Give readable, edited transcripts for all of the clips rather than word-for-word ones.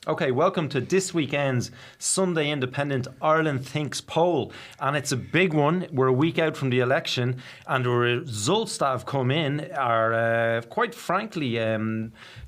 Okay, welcome to this weekend's Sunday Independent Ireland Thinks poll. And it's a big one. We're a week out from the election, and the results that have come in are, quite frankly,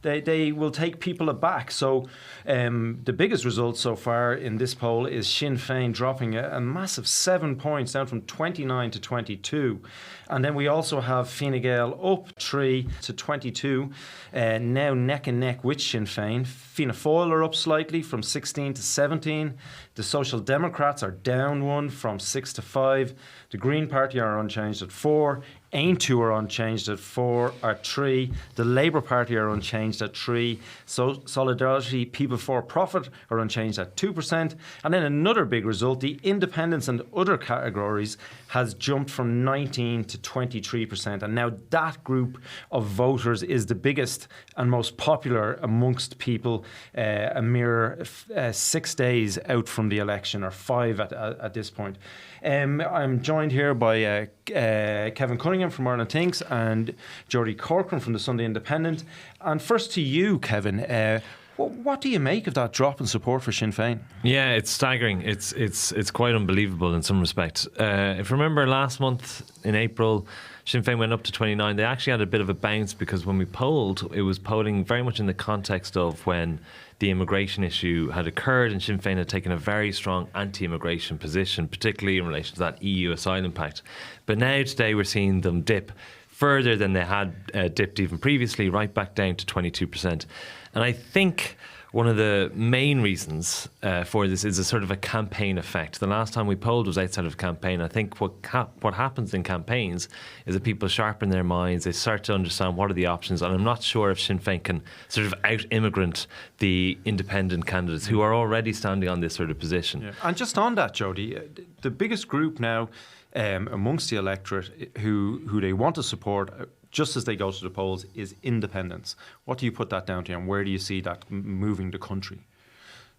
they will take people aback. So the biggest result so far in this poll is Sinn Féin dropping a massive 7 points, down from 29 to 22. And then we also have Gael up 3 to 22, now neck and neck with Sinn Féin. Fianna Fáil are up slightly from 16 to 17. The Social Democrats are down 1 from 6 to 5. The Green Party are unchanged at 4. Aontú are unchanged at 3. The Labour Party are unchanged at 3. So Solidarity People for Profit are unchanged at 2%. And then another big result, the independents and other categories has jumped from 19 to 23%. And now that group of voters is the biggest and most popular amongst people a mere 6 days out from the election, or 5 at this point. I'm joined here by Kevin Cunningham from Ireland Thinks and Jodie Corcoran from the Sunday Independent. And first to you, Kevin. What do you make of that drop in support for Sinn Féin? Yeah, it's staggering. It's quite unbelievable in some respects. If you remember last month in April, Sinn Féin went up to 29. They actually had a bit of a bounce because when we polled, it was polling very much in the context of when the immigration issue had occurred, and Sinn Féin had taken a very strong anti-immigration position, particularly in relation to that EU asylum pact. But now today we're seeing them dip further than they had dipped even previously, right back down to 22%. And I think one of the main reasons for this is a sort of a campaign effect. The last time we polled was outside of campaign. I think what happens in campaigns is that people sharpen their minds, they start to understand what are the options, and I'm not sure if Sinn Féin can sort of out-immigrant the independent candidates who are already standing on this sort of position. Yeah. And just on that, Jodie, the biggest group now amongst the electorate who they want to support just as they go to the polls is independents. What do you put that down to, and where do you see that moving the country?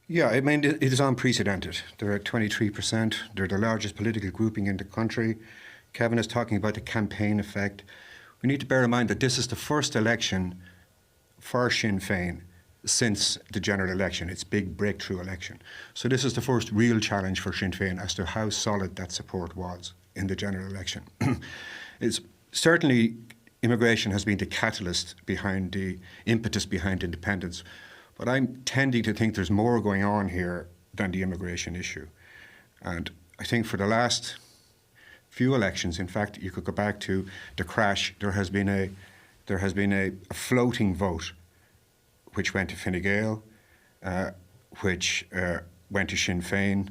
Yeah, I mean, it is unprecedented. They're at 23%. They're the largest political grouping in the country. Kevin is talking about the campaign effect. We need to bear in mind that this is the first election for Sinn Féin since the general election, its big breakthrough election. So this is the first real challenge for Sinn Féin as to how solid that support was in the general election. It's certainly immigration has been the catalyst behind the impetus behind independence. But I'm tending to think there's more going on here than the immigration issue. And I think for the last few elections, in fact, you could go back to the crash, there has been a floating vote which went to Fine Gael, which went to Sinn Féin.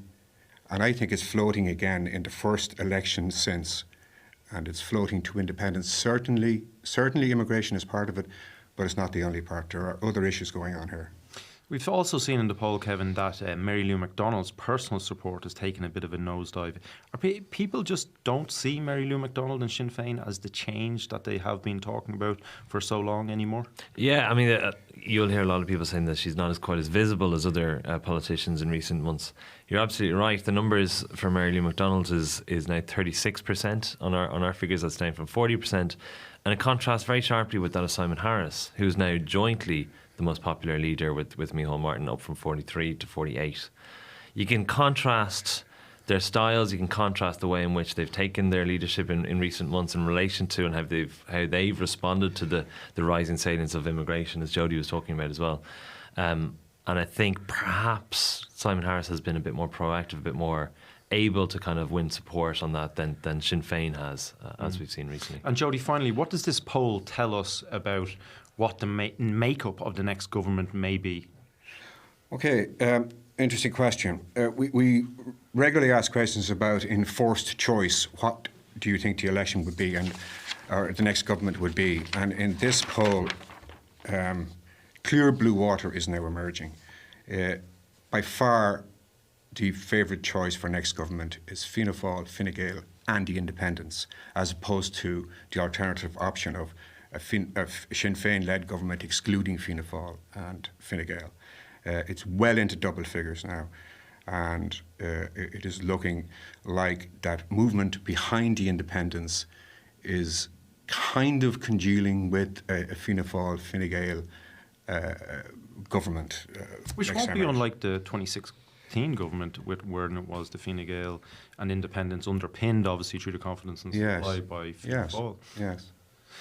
And I think it's floating again in the first election since. And it's floating to independence. Certainly immigration is part of it, but it's not the only part. There are other issues going on here. We've also seen in the poll, Kevin, that Lou McDonald's personal support has taken a bit of a nosedive. People just don't see Lou McDonald and Sinn Féin as the change that they have been talking about for so long anymore? Yeah, I mean, you'll hear a lot of people saying that she's not quite as visible as other politicians in recent months. You're absolutely right. The numbers for Lou McDonald is now 36% on our figures. That's down from 40%. And it contrasts very sharply with that of Simon Harris, who's now jointly the most popular leader with Micheál Martin, up from 43 to 48. You can contrast their styles, you can contrast the way in which they've taken their leadership in recent months in relation to and how they've responded to the rising salience of immigration, as Jodie was talking about as well. And I think perhaps Simon Harris has been a bit more proactive, a bit more able to kind of win support on that than Sinn Féin has, as we've seen recently. And Jodie, finally, what does this poll tell us about what the makeup of the next government may be? Okay, interesting question. We regularly ask questions about enforced choice. What do you think the election would be, or the next government would be? And in this poll, clear blue water is now emerging. By far, the favourite choice for next government is Fianna Fáil, Fine Gael and the independents, as opposed to the alternative option of a Sinn Féin-led government excluding Fianna Fáil and Fine Gael. It's well into double figures now, and it is looking like that movement behind the independents is kind of congealing with a Fianna Fáil, Fine Gael government. Which next won't time be out. unlike the 2016 government when it was the Fine Gael and independence underpinned, obviously, through the confidence and supply by Fianna Fáil. Yes,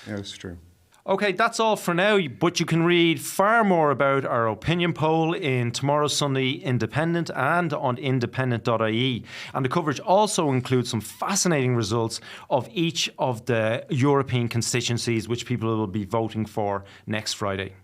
that's true. Okay, that's all for now, but you can read far more about our opinion poll in tomorrow's Sunday Independent and on independent.ie. And the coverage also includes some fascinating results of each of the European constituencies which people will be voting for next Friday.